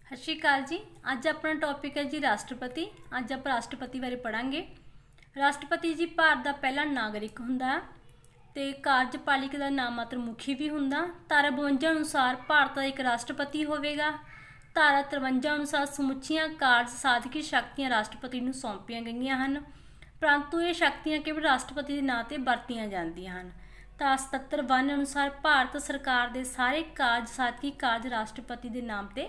सत श्री अकाल जी। अज अपना टॉपिक है जी राष्ट्रपति। अज आप राष्ट्रपति बारे पढ़ांगे। राष्ट्रपति जी भारत का पहला नागरिक हुंदा ते कार्यपालिका का नाम मात्र मुखी भी हुंदा। धारा 52 अनुसार भारत का एक राष्ट्रपति होवेगा। धारा 53 अनुसार समुचियां कार्य साधकी शक्तियां राष्ट्रपति नूं सौंपियां गईयां हन, परंतु ये शक्तियां केवल राष्ट्रपति के नां ते वरतियां जांदियां हन। धारा 77 अनुसार भारत सरकार के सारे कार्य साधकी कार्य राष्ट्रपति के नाम ते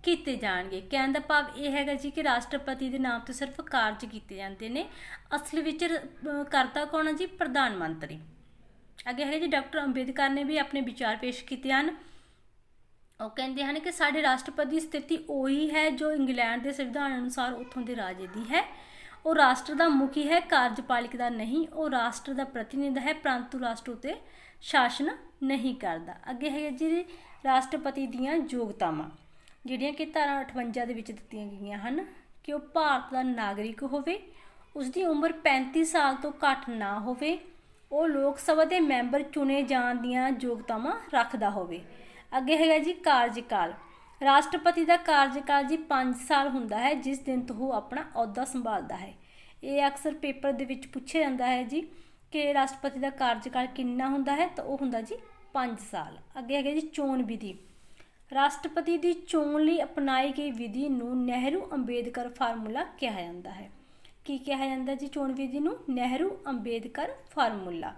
कीते जाणगे। कहण दा भाव यह है जी कि राष्ट्रपति के नाम तो सिर्फ कार्य किए जाते हैं। असल विच करता कौन है जी? प्रधानमंत्री। अगे है जी डॉक्टर अंबेडकर ने भी अपने विचार पेश किए हैं। वो कहते हैं कि साडे राष्ट्रपति की स्थिति उही है जो इंग्लैंड के संविधान अनुसार उत्थों के राजे की है। वो राष्ट्र का मुखी है, कार्यपालिका का नहीं। वो राष्ट्र का प्रतिनिधि है, परंतु राष्ट्र उत्ते शासन नहीं करता। अगे है जी राष्ट्रपति दीयां योग्यतावां ਜਿਹੜੀਆਂ कि धारा 58 ਦੇ ਵਿੱਚ ਦਿੱਤੀਆਂ ਗਈਆਂ ਹਨ कि वो भारत का नागरिक होवे, उसकी उम्र 35 साल तो घੱਟ ना होवे, वो लोक सभा के मैंबर चुने जाण दीयां योग्यतावां रखदा होवे। अगे है जी कार्यकाल। राष्ट्रपति का कार्यकाल जी 5 साल हुंदा है, जिस दिन तो वो अपना अहुदा संभालता है। ये अक्सर पेपर दे विच पुछया जांदा है जी कि राष्ट्रपति का कार्यकाल किन्ना हुंदा है, तो वो हुंदा जी 5 साल। अगे है जी चोण विधि। राष्ट्रपति की चोण लई अपनाई गई विधि नूं नेहरू अंबेडकर फार्मूला कहा जाता है। की कहा जाता जी चोण विधि नूं? नेहरू अंबेडकर फार्मूला।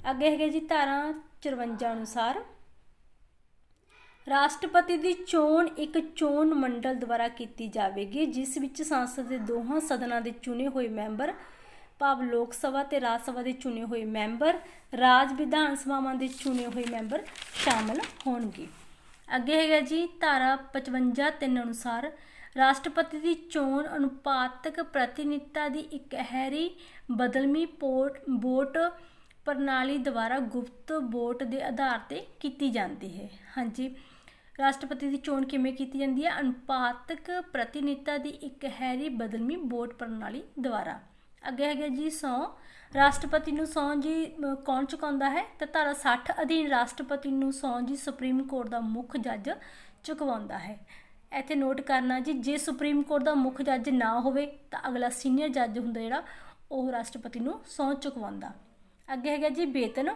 अगे है जी धारा 54 अनुसार राष्ट्रपति की चोण एक चोण मंडल द्वारा की जाएगी, जिस विच संसद के दोहां सदनों के चुने हुए मैंबर भाव लोक सभा ते राज सभा के चुने हुए मैंबर, राज विधान सभावां के चुने हुए मैंबर शामिल होणगे। अगे है जी धारा 55(3) अनुसार राष्ट्रपति की चोण अनुपातक प्रतिनिधिता की इकहरी बदलमी वोट प्रणाली द्वारा गुप्त वोट के आधार पर की जाती है। हाँ जी, राष्ट्रपति की चोण किमें की जाती है? अनुपातक प्रतिनिधिता की इकहरी बदलमी वोट प्रणाली द्वारा। अगे है जी सौ। राष्ट्रपति नूं सौं जी कौन चुकाउंदा है? तो धारा 60 अधीन राष्ट्रपति नूं सौं जी सुप्रीम कोर्ट का मुख जज चुकवाउंदा है। इत्थे नोट करना जी, जे सुप्रीम कोर्ट का मुख जज ना होवे तो अगला सीनियर जज हुंदा जिहड़ा ओह राष्ट्रपति नूं सौं चुकवाउंदा। अगे है जी वेतन।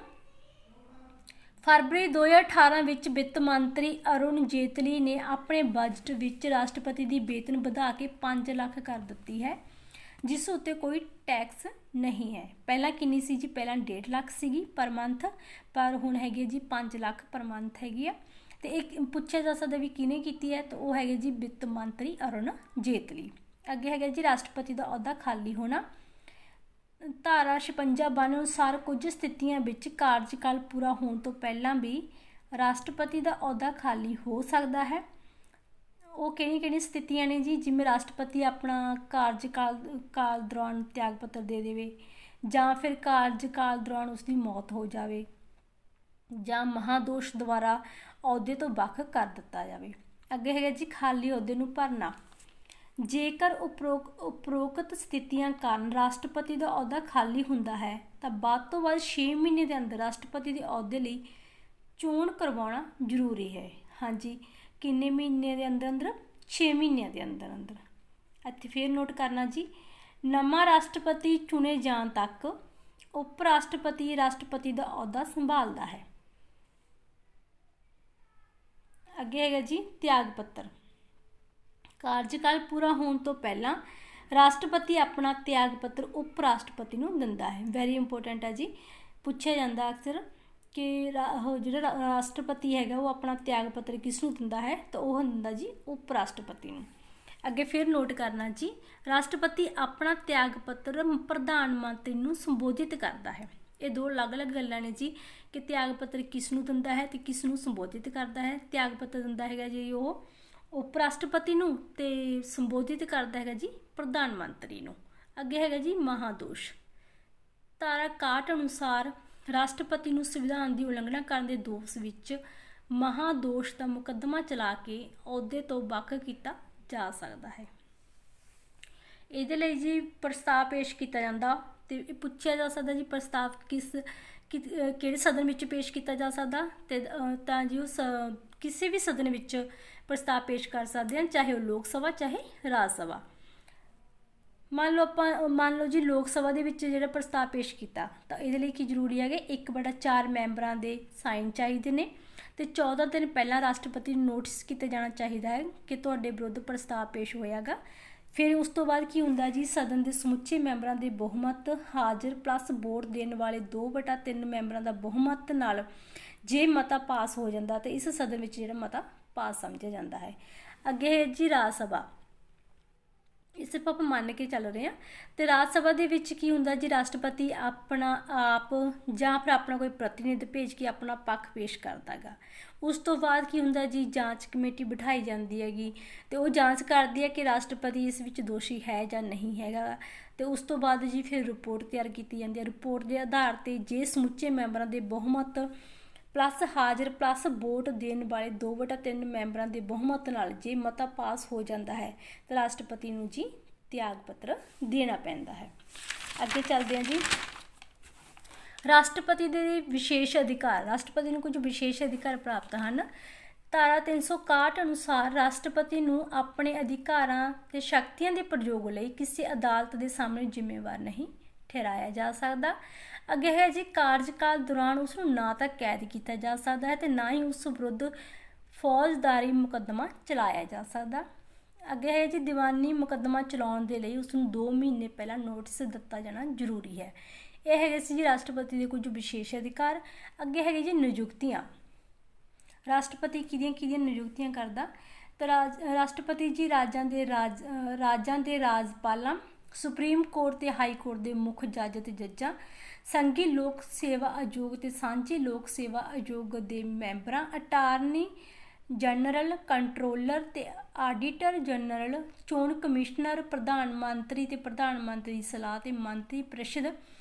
फरवरी 2018 विच वित्त मंत्री अरुण जेतली ने अपने बजट विच राष्ट्रपति की वेतन वधा के 5 लाख कर दी है, जिस उत्ते कोई टैक्स नहीं है। पहला किन्नी सी जी? पहला 1.5 लाख सी पर मंथ, पर हुण हैगी जी 5 लाख पर मंथ हैगी है। तो एक पूछा जा सकता भी किने की है, तो वह है जी वित्त मंत्री अरुण जेतली। अगे है जी राष्ट्रपति का अहुदा खाली होना। धारा 56(1) अनुसार कुछ स्थितियों में कार्यकाल पूरा होने तो पहला भी राष्ट्रपति का अहुदा खाली हो सकता है। वो किहड़ी स्थितियां ने जी? जिमें राष्ट्रपति अपना कार्यकाल दौरान त्याग पत्र दे देवे, जां फिर कार्यकाल दौरान उसकी मौत हो जाए, जां महादोष द्वारा अहुदे तो वख कर दिता जाए। अगे है जी खाली अहुदे नूं भरना। जेकर उपरोक्त स्थितियां कारण राष्ट्रपति का अहुदा खाली हुंदा है तो वध तो वध 6 महीने के अंदर राष्ट्रपति के अहुदे लई चोण करवाउणा जरूरी है। हाँ जी, किन्ने महीने के अंदर अंदर? 6 महीनों के अंदर अंदर। इत्थे फिर नोट करना जी, नवा राष्ट्रपति चुने जाण तक उप राष्ट्रपति राष्ट्रपति का अहुदा संभालता है। अगे है जी त्याग पत्र। कार्यकाल पूरा होने तो पहला राष्ट्रपति अपना त्याग पत्र उप राष्ट्रपति नूं दिंदा है। वेरी इंपोर्टेंट है जी, पूछा जाता अक्सर कि जो राष्ट्रपति है वो अपना त्याग पत्र किसनूं दिंदा है, तो वह दिंदा जी उप राष्ट्रपति नूं। अगे फिर नोट करना जी, राष्ट्रपति अपना त्याग पत्र प्रधानमंत्री नूं संबोधित करता है। ये दो अलग अलग गल्लां ने जी कि त्याग पत्र किसनूं दिंदा है तो किसनूं संबोधित करता है। त्याग पत्र दिंदा है जी वो उप राष्ट्रपति नूं ते संबोधित करता है जी प्रधानमंत्री नूं। अगे है जी महादोष। धारा 61 अनुसार राष्ट्रपति नूं संविधान की उलंघना करने के दोष विच महादोष का मुकदमा चला के अहुदे तो वख किया जा सकता है। इहदे लई जी प्रस्ताव पेश किया जाता ते पूछा जा सकता जी प्रस्ताव किहड़े सदन विच पेश किया जा सकता, तो जी किसी भी सदन विच ਪ੍ਰਸਤਾਵ ਪੇਸ਼ ਕਰ ਸਕਦੇ ਹਨ, ਚਾਹੇ ਉਹ ਲੋਕ ਸਭਾ ਚਾਹੇ ਰਾਜ ਸਭਾ। ਮੰਨ ਲਓ ਜੀ ਲੋਕ ਸਭਾ ਦੇ ਵਿੱਚ ਜਿਹੜਾ ਪ੍ਰਸਤਾਵ ਪੇਸ਼ ਕੀਤਾ ਤਾਂ ਇਹਦੇ ਲਈ ਕੀ ਜ਼ਰੂਰੀ ਹੈਗੇ, 1/4 ਮੈਂਬਰਾਂ ਦੇ ਸਾਈਨ ਚਾਹੀਦੇ ਨੇ ਅਤੇ 14 ਦਿਨ ਪਹਿਲਾਂ ਰਾਸ਼ਟਰਪਤੀ ਨੂੰ ਨੋਟਿਸ ਕੀਤਾ ਜਾਣਾ ਚਾਹੀਦਾ ਹੈ ਕਿ ਤੁਹਾਡੇ ਵਿਰੁੱਧ ਪ੍ਰਸਤਾਵ ਪੇਸ਼ ਹੋਇਆ ਗਾ। ਫਿਰ ਉਸ ਤੋਂ ਬਾਅਦ ਕੀ ਹੁੰਦਾ ਜੀ, ਸਦਨ ਦੇ ਸਮੁੱਚੇ ਮੈਂਬਰਾਂ ਦੇ ਬਹੁਮਤ ਹਾਜ਼ਰ ਪਲੱਸ ਵੋਟ ਦੇਣ ਵਾਲੇ 2/3 ਮੈਂਬਰਾਂ ਦਾ ਬਹੁਮਤ ਨਾਲ ਜੇ ਮਤਾ ਪਾਸ ਹੋ ਜਾਂਦਾ ਤਾਂ ਇਸ ਸਦਨ ਵਿੱਚ ਜਿਹੜਾ ਮਤਾ ਪਾਸ ਸਮਝਿਆ ਜਾਂਦਾ ਹੈ। ਅੱਗੇ ਹੈ ਜੀ ਰਾਜ ਸਭਾ, ਇਸ ਸਿਰਫ ਆਪਾਂ ਮੰਨ ਕੇ ਚੱਲ ਰਹੇ ਹਾਂ। ਅਤੇ ਰਾਜ ਸਭਾ ਦੇ ਵਿੱਚ ਕੀ ਹੁੰਦਾ ਜੀ, ਰਾਸ਼ਟਰਪਤੀ ਆਪਣਾ ਆਪ ਜਾਂ ਫਿਰ ਆਪਣਾ ਕੋਈ ਪ੍ਰਤੀਨਿਧ ਭੇਜ ਕੇ ਆਪਣਾ ਪੱਖ ਪੇਸ਼ ਕਰਦਾ ਗਾ। ਉਸ ਤੋਂ ਬਾਅਦ ਕੀ ਹੁੰਦਾ ਜੀ, ਜਾਂਚ ਕਮੇਟੀ ਬਿਠਾਈ ਜਾਂਦੀ ਹੈਗੀ ਅਤੇ ਉਹ ਜਾਂਚ ਕਰਦੀ ਹੈ ਕਿ ਰਾਸ਼ਟਰਪਤੀ ਇਸ ਵਿੱਚ ਦੋਸ਼ੀ ਹੈ ਜਾਂ ਨਹੀਂ ਹੈਗਾ। ਅਤੇ ਉਸ ਤੋਂ ਬਾਅਦ ਜੀ ਫਿਰ ਰਿਪੋਰਟ ਤਿਆਰ ਕੀਤੀ ਜਾਂਦੀ ਹੈ। ਰਿਪੋਰਟ ਦੇ ਆਧਾਰ 'ਤੇ ਜੇ ਸਮੁੱਚੇ ਮੈਂਬਰਾਂ ਦੇ ਬਹੁਮਤ ਪਲੱਸ ਹਾਜ਼ਰ ਪਲੱਸ ਵੋਟ ਦੇਣ ਵਾਲੇ 2/3 ਮੈਂਬਰਾਂ ਦੇ ਬਹੁਮਤ ਨਾਲ ਜੇ ਮਤਾ ਪਾਸ ਹੋ ਜਾਂਦਾ ਹੈ ਤਾਂ ਰਾਸ਼ਟਰਪਤੀ ਨੂੰ ਜੀ ਤਿਆਗ ਪੱਤਰ ਦੇਣਾ ਪੈਂਦਾ ਹੈ। ਅੱਗੇ ਚੱਲਦੇ ਹਾਂ ਜੀ, ਰਾਸ਼ਟਰਪਤੀ ਦੇ ਵਿਸ਼ੇਸ਼ ਅਧਿਕਾਰ। ਰਾਸ਼ਟਰਪਤੀ ਨੂੰ ਕੁਝ ਵਿਸ਼ੇਸ਼ ਅਧਿਕਾਰ ਪ੍ਰਾਪਤ ਹਨ। ਧਾਰਾ 361 ਅਨੁਸਾਰ ਰਾਸ਼ਟਰਪਤੀ ਨੂੰ ਆਪਣੇ ਅਧਿਕਾਰਾਂ ਅਤੇ ਸ਼ਕਤੀਆਂ ਦੇ ਪ੍ਰਯੋਗ ਲਈ ਕਿਸੇ ਅਦਾਲਤ ਦੇ ਸਾਹਮਣੇ ਜ਼ਿੰਮੇਵਾਰ ਨਹੀਂ ਠਹਿਰਾਇਆ ਜਾ ਸਕਦਾ। ਅੱਗੇ ਹੈ ਜੀ ਕਾਰਜਕਾਲ ਦੌਰਾਨ ਉਸ ਨੂੰ ਨਾ ਤਾਂ ਕੈਦ ਕੀਤਾ ਜਾ ਸਕਦਾ ਹੈ ਅਤੇ ਨਾ ਹੀ ਉਸ ਵਿਰੁੱਧ ਫੌਜਦਾਰੀ ਮੁਕੱਦਮਾ ਚਲਾਇਆ ਜਾ ਸਕਦਾ। ਅੱਗੇ ਹੈ ਜੀ ਦੀਵਾਨੀ ਮੁਕੱਦਮਾ ਚਲਾਉਣ ਦੇ ਲਈ ਉਸ ਨੂੰ 2 ਮਹੀਨੇ ਪਹਿਲਾਂ ਨੋਟਿਸ ਦਿੱਤਾ ਜਾਣਾ ਜ਼ਰੂਰੀ ਹੈ। ਇਹ ਹੈਗੇ ਸੀ ਜੀ ਰਾਸ਼ਟਰਪਤੀ ਦੇ ਕੁਝ ਵਿਸ਼ੇਸ਼ ਅਧਿਕਾਰ। ਅੱਗੇ ਹੈਗੇ ਜੀ ਨਿਯੁਕਤੀਆਂ। ਰਾਸ਼ਟਰਪਤੀ ਕਿਹਦੀਆਂ ਨਿਯੁਕਤੀਆਂ ਕਰਦਾ ਤਾਂ ਰਾਸ਼ਟਰਪਤੀ ਜੀ ਰਾਜਾਂ ਦੇ ਰਾਜਪਾਲਾਂ, ਸੁਪਰੀਮ ਕੋਰਟ ਤੇ ਹਾਈ ਕੋਰਟ ਦੇ ਮੁੱਖ ਜੱਜ ਅਤੇ ਜੱਜਾਂ, ਸੰਘੀ ਲੋਕ ਸੇਵਾ ਆਯੋਗ ਤੇ ਸਾਂਝੇ ਲੋਕ ਸੇਵਾ ਆਯੋਗ ਦੇ ਮੈਂਬਰਾਂ, ਅਟਾਰਨੀ ਜਨਰਲ, ਕੰਟਰੋਲਰ ਤੇ ਆਡੀਟਰ ਜਨਰਲ, ਚੋਣ ਕਮਿਸ਼ਨਰ, ਪ੍ਰਧਾਨ ਮੰਤਰੀ ਤੇ ਪ੍ਰਧਾਨ ਮੰਤਰੀ ਸਲਾਹ ਤੇ ਮੰਤਰੀ ਪ੍ਰੀਸ਼ਦ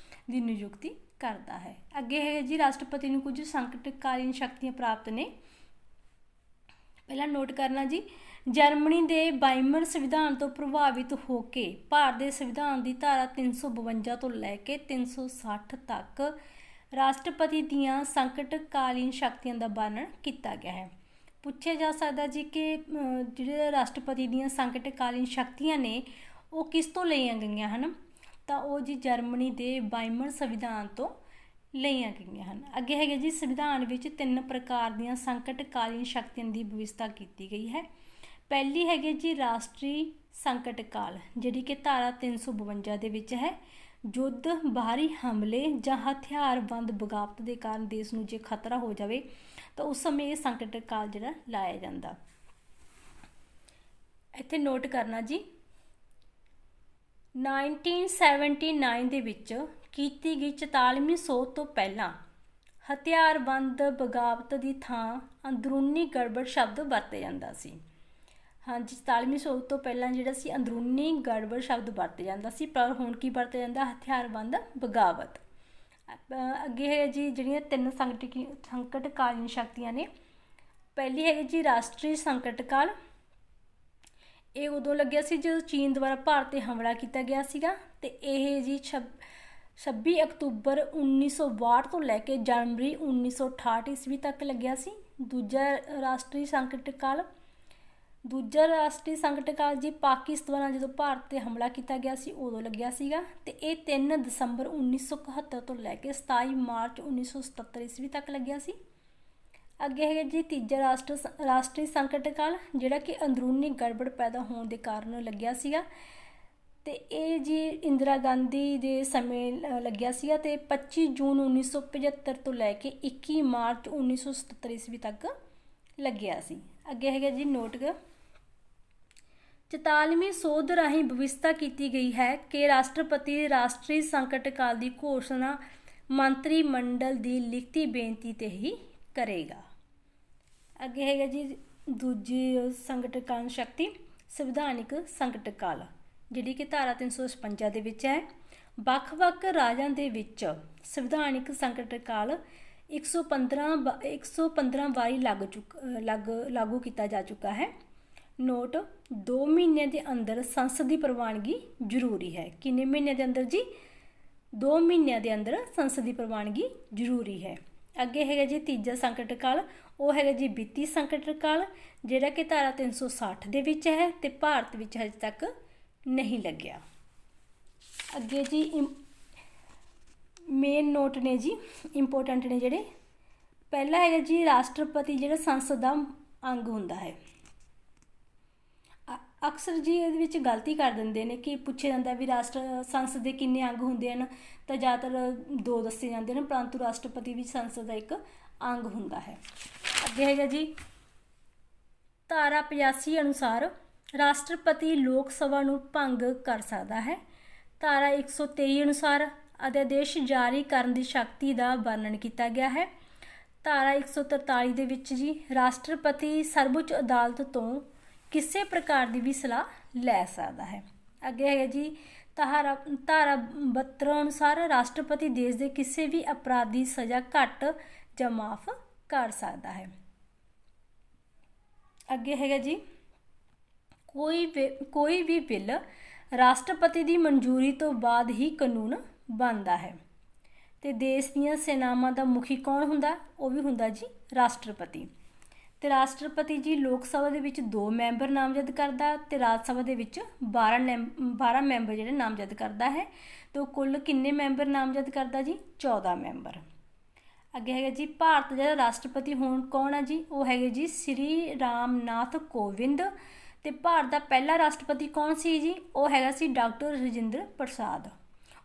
ਦੀ ਨਿਯੁਕਤੀ ਕਰਦਾ ਹੈ। ਅੱਗੇ ਹੈ ਜੀ ਰਾਸ਼ਟਰਪਤੀ ਨੂੰ ਕੁਝ ਸੰਕਟਕਾਲੀਨ ਸ਼ਕਤੀਆਂ ਪ੍ਰਾਪਤ ਨੇ। ਪਹਿਲਾਂ ਨੋਟ ਕਰਨਾ ਜੀ, ਜਰਮਨੀ ਦੇ ਵਾਈਮਰ ਸੰਵਿਧਾਨ ਤੋਂ ਪ੍ਰਭਾਵਿਤ ਹੋ ਕੇ ਭਾਰਤ ਦੇ ਸੰਵਿਧਾਨ ਦੀ ਧਾਰਾ 352 ਤੋਂ ਲੈ ਕੇ 360 ਤੱਕ ਰਾਸ਼ਟਰਪਤੀ ਦੀਆਂ ਸੰਕਟਕਾਲੀਨ ਸ਼ਕਤੀਆਂ ਦਾ ਵਰਣਨ ਕੀਤਾ ਗਿਆ ਹੈ। ਪੁੱਛਿਆ ਜਾ ਸਕਦਾ ਜੀ ਕਿ ਜਿਹੜੇ ਰਾਸ਼ਟਰਪਤੀ ਦੀਆਂ ਸੰਕਟਕਾਲੀਨ ਸ਼ਕਤੀਆਂ ਨੇ ਉਹ ਕਿਸ ਤੋਂ ਲਈਆਂ ਗਈਆਂ ਹਨ, ਤਾਂ ਉਹ ਜੀ ਜਰਮਨੀ ਦੇ ਵਾਈਮਰ ਸੰਵਿਧਾਨ ਤੋਂ ਲਈਆਂ ਗਈਆਂ ਹਨ। ਅੱਗੇ ਹੈਗੇ ਜੀ ਸੰਵਿਧਾਨ ਵਿੱਚ 3 ਪ੍ਰਕਾਰ ਦੀਆਂ ਸੰਕਟਕਾਲੀਨ ਸ਼ਕਤੀਆਂ ਦੀ ਵਿਵਸਥਾ ਕੀਤੀ ਗਈ ਹੈ। ਪਹਿਲੀ ਹੈਗੀ ਜੀ ਰਾਸ਼ਟਰੀ ਸੰਕਟ ਕਾਲ, ਜਿਹੜੀ ਕਿ ਧਾਰਾ 352 ਦੇ ਵਿੱਚ ਹੈ। ਯੁੱਧ, ਬਾਹਰੀ ਹਮਲੇ ਜਾਂ ਹਥਿਆਰਬੰਦ ਬਗਾਵਤ ਦੇ ਕਾਰਨ ਦੇਸ਼ ਨੂੰ ਜੇ ਖਤਰਾ ਹੋ ਜਾਵੇ ਤਾਂ ਉਸ ਸਮੇਂ ਇਹ ਸੰਕਟ ਕਾਲ ਜਿਹੜਾ ਲਾਇਆ ਜਾਂਦਾ। ਇੱਥੇ ਨੋਟ ਕਰਨਾ ਜੀ, 1979 ਦੇ ਵਿੱਚ ਕੀਤੀ ਗਈ 44ਵੀਂ ਸੋਧ ਤੋਂ ਪਹਿਲਾਂ ਹਥਿਆਰਬੰਦ ਬਗਾਵਤ ਦੀ ਥਾਂ ਅੰਦਰੂਨੀ ਗੜਬੜ ਸ਼ਬਦ ਵਰਤਿਆ ਜਾਂਦਾ ਸੀ। ਹਾਂਜੀ, 44ਵੀਂ ਸੋਧ ਤੋਂ ਪਹਿਲਾਂ ਜਿਹੜਾ ਸੀ ਅੰਦਰੂਨੀ ਗੜਬੜ ਸ਼ਬਦ ਵਰਤਿਆ ਜਾਂਦਾ ਸੀ, ਪਰ ਹੁਣ ਕੀ ਵਰਤਿਆ ਜਾਂਦਾ, ਹਥਿਆਰਬੰਦ ਬਗਾਵਤ। ਅੱਗੇ ਹੈ ਜੀ ਜਿਹੜੀਆਂ 3 ਸੰਕਟਕਾਲੀਨ ਸ਼ਕਤੀਆਂ ਨੇ। ਪਹਿਲੀ ਹੈਗੀ ਜੀ ਰਾਸ਼ਟਰੀ ਸੰਕਟ ਕਾਲ। ਇਹ ਉਦੋਂ ਲੱਗਿਆ ਸੀ ਜਦੋਂ ਚੀਨ ਦੁਆਰਾ ਭਾਰਤ 'ਤੇ ਹਮਲਾ ਕੀਤਾ ਗਿਆ ਸੀਗਾ ਅਤੇ ਇਹ ਜੀ 26 ਅਕਤੂਬਰ 1962 ਤੋਂ ਲੈ ਕੇ ਜਨਵਰੀ 1968 ਈਸਵੀ ਤੱਕ ਲੱਗਿਆ ਸੀ। ਦੂਜਾ ਰਾਸ਼ਟਰੀ ਸੰਕਟ ਕਾਲ ਜੀ ਪਾਕਿਸਤਾਨ ਜਦੋਂ ਭਾਰਤ 'ਤੇ ਹਮਲਾ ਕੀਤਾ ਗਿਆ ਸੀ ਉਦੋਂ ਲੱਗਿਆ ਸੀਗਾ ਅਤੇ ਇਹ 3 ਦਸੰਬਰ 1971 ਤੋਂ ਲੈ ਕੇ 27 ਮਾਰਚ 1977 ਈਸਵੀ ਤੱਕ ਲੱਗਿਆ ਸੀ। ਅੱਗੇ ਹੈਗਾ ਜੀ ਤੀਜਾ ਰਾਸ਼ਟਰੀ ਸੰਕਟ ਕਾਲ, ਜਿਹੜਾ ਕਿ ਅੰਦਰੂਨੀ ਗੜਬੜ ਪੈਦਾ ਹੋਣ ਦੇ ਕਾਰਨ ਲੱਗਿਆ ਸੀਗਾ ਅਤੇ ਇਹ ਜੀ ਇੰਦਰਾ ਗਾਂਧੀ ਦੇ ਸਮੇਂ ਲੱਗਿਆ ਸੀਗਾ ਅਤੇ 25 ਜੂਨ 1975 ਤੋਂ ਲੈ ਕੇ 21 ਮਾਰਚ 1977 ਈਸਵੀ ਤੱਕ ਲੱਗਿਆ ਸੀ। ਅੱਗੇ ਹੈਗਾ ਜੀ ਨੋਟ 44ਵੀਂ ਸੋਧ ਰਾਹੀਂ ਵਿਵਸਥਾ ਕੀਤੀ ਗਈ ਹੈ ਕਿ ਰਾਸ਼ਟਰਪਤੀ ਰਾਸ਼ਟਰੀ ਸੰਕਟ ਕਾਲ ਦੀ ਘੋਸ਼ਣਾ ਮੰਤਰੀ ਮੰਡਲ ਦੀ ਲਿਖਤੀ ਬੇਨਤੀ 'ਤੇ ਹੀ ਕਰੇਗਾ। ਅੱਗੇ ਹੈਗਾ ਜੀ ਦੂਜੀ ਸੰਕਟਕਾਲੀਨ ਸ਼ਕਤੀ ਸੰਵਿਧਾਨਿਕ ਸੰਕਟ ਕਾਲ, ਜਿਹੜੀ ਕਿ ਧਾਰਾ 356 ਦੇ ਵਿੱਚ ਹੈ। ਵੱਖ-ਵੱਖ ਰਾਜਾਂ ਦੇ ਵਿੱਚ ਸੰਵਿਧਾਨਿਕ ਸੰਕਟ ਕਾਲ 115 ਵਾਰੀ ਲਾਗੂ ਕੀਤਾ ਜਾ ਚੁੱਕਾ ਹੈ। ਨੋਟ, 2 ਮਹੀਨਿਆਂ ਦੇ ਅੰਦਰ ਸੰਸਦ ਦੀ ਪ੍ਰਵਾਨਗੀ ਜ਼ਰੂਰੀ ਹੈ। ਕਿੰਨੇ ਮਹੀਨਿਆਂ ਦੇ ਅੰਦਰ ਜੀ? 2 ਮਹੀਨਿਆਂ ਦੇ ਅੰਦਰ ਸੰਸਦ ਦੀ ਪ੍ਰਵਾਨਗੀ ਜ਼ਰੂਰੀ ਹੈ। ਅੱਗੇ ਹੈਗਾ ਜੀ ਤੀਜਾ ਸੰਕਟ ਕਾਲ, ਉਹ ਹੈਗਾ ਜੀ ਵਿੱਤੀ ਸੰਕਟ ਕਾਲ, ਜਿਹੜਾ ਕਿ ਧਾਰਾ 360 ਦੇ ਵਿੱਚ ਹੈ ਤੇ ਭਾਰਤ ਵਿੱਚ ਹਜੇ ਤੱਕ ਨਹੀਂ ਲੱਗਿਆ। ਅੱਗੇ ਜੀ ਮੇਨ ਨੋਟ ਨੇ ਜੀ, ਇੰਪੋਰਟੈਂਟ ਨੇ ਜਿਹੜੇ। ਪਹਿਲਾ ਹੈਗਾ ਜੀ ਰਾਸ਼ਟਰਪਤੀ ਜਿਹੜਾ ਸੰਸਦ ਦਾ ਅੰਗ ਹੁੰਦਾ ਹੈ। ਅਕਸਰ ਜੀ ਇਹਦੇ ਵਿੱਚ ਗਲਤੀ ਕਰ ਦਿੰਦੇ ਨੇ ਕਿ ਪੁੱਛਿਆ ਜਾਂਦਾ ਵੀ ਸੰਸਦ ਦੇ ਕਿੰਨੇ ਅੰਗ ਹੁੰਦੇ ਹਨ, ਤਾਂ ਜ਼ਿਆਦਾਤਰ 2 ਦੱਸੇ ਜਾਂਦੇ ਨੇ, ਪਰੰਤੂ ਰਾਸ਼ਟਰਪਤੀ ਵੀ ਸੰਸਦ ਦਾ ਇੱਕ ਅੰਗ ਹੁੰਦਾ ਹੈ। ਅੱਗੇ ਹੈਗਾ ਜੀ ਧਾਰਾ 85 ਅਨੁਸਾਰ ਰਾਸ਼ਟਰਪਤੀ ਲੋਕ ਸਭਾ ਨੂੰ ਭੰਗ ਕਰ ਸਕਦਾ ਹੈ। ਧਾਰਾ 123 ਅਨੁਸਾਰ ਅਧਿਆਦੇਸ਼ ਜਾਰੀ ਕਰਨ ਦੀ ਸ਼ਕਤੀ ਦਾ ਵਰਣਨ ਕੀਤਾ ਗਿਆ ਹੈ। ਧਾਰਾ 143 ਦੇ ਵਿੱਚ ਜੀ ਰਾਸ਼ਟਰਪਤੀ ਸਰਵਉੱਚ ਅਦਾਲਤ ਤੋਂ ਕਿਸੇ ਪ੍ਰਕਾਰ ਦੀ ਵੀ ਸਲਾਹ ਲੈ ਸਕਦਾ ਹੈ। ਅੱਗੇ ਹੈਗਾ ਜੀ ਧਾਰਾ 72 ਅਨੁਸਾਰ ਰਾਸ਼ਟਰਪਤੀ ਦੇਸ਼ ਦੇ ਕਿਸੇ ਵੀ ਅਪਰਾਧ ਦੀ ਸਜ਼ਾ ਘੱਟ ਜਾਂ ਮਾਫ ਕਰ ਸਕਦਾ ਹੈ। ਅੱਗੇ ਹੈਗਾ ਜੀ ਕੋਈ ਵੀ ਬਿੱਲ ਰਾਸ਼ਟਰਪਤੀ ਦੀ ਮਨਜ਼ੂਰੀ ਤੋਂ ਬਾਅਦ ਹੀ ਕਾਨੂੰਨ ਬਣਦਾ ਹੈ। ਤੇ ਦੇਸ਼ ਦੀਆਂ ਸੈਨਾਵਾਂ ਦਾ ਮੁਖੀ ਕੌਣ ਹੁੰਦਾ? ਉਹ ਵੀ ਹੁੰਦਾ ਜੀ ਰਾਸ਼ਟਰਪਤੀ। ਤੇ ਰਾਸ਼ਟਰਪਤੀ ਜੀ ਲੋਕ ਸਭਾ ਦੇ ਵਿੱਚ 2 ਮੈਂਬਰ ਨਾਮਜ਼ਦ ਕਰਦਾ ਤੇ ਰਾਜ ਸਭਾ ਦੇ ਵਿੱਚ 12 ਮੈਂਬਰ ਜਿਹੜੇ ਨਾਮਜ਼ਦ ਕਰਦਾ ਹੈ। ਤੇ ਕੁੱਲ ਕਿੰਨੇ ਮੈਂਬਰ ਨਾਮਜ਼ਦ ਕਰਦਾ ਜੀ? 14 ਮੈਂਬਰ। ਅੱਗੇ ਹੈਗਾ ਜੀ ਭਾਰਤ ਦਾ ਰਾਸ਼ਟਰਪਤੀ ਹੁਣ ਕੌਣ ਆ ਜੀ? ਉਹ ਹੈਗੇ ਜੀ ਸ਼੍ਰੀ ਰਾਮ ਨਾਥ ਕੋਵਿੰਦ। ਤੇ ਭਾਰਤ ਦਾ ਪਹਿਲਾ ਰਾਸ਼ਟਰਪਤੀ ਕੌਣ ਸੀ ਜੀ? ਉਹ ਹੈਗਾ ਸੀ ਡਾਕਟਰ ਰਜਿੰਦਰ ਪ੍ਰਸਾਦ।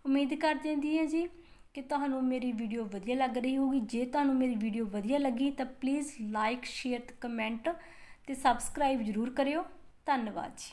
ਉਮੀਦ ਕਰਦੀ ਹਾਂ ਜੀ ਕਿ ਤੁਹਾਨੂੰ ਮੇਰੀ ਵੀਡੀਓ ਵਧੀਆ ਲੱਗ ਰਹੀ ਹੋਊਗੀ। ਜੇ ਤੁਹਾਨੂੰ ਮੇਰੀ ਵੀਡੀਓ ਵਧੀਆ ਲੱਗੀ ਤਾਂ ਪਲੀਜ਼ ਲਾਈਕ, ਸ਼ੇਅਰ, ਕਮੈਂਟ ਅਤੇ ਸਬਸਕ੍ਰਾਈਬ ਜ਼ਰੂਰ ਕਰਿਓ। ਧੰਨਵਾਦ ਜੀ।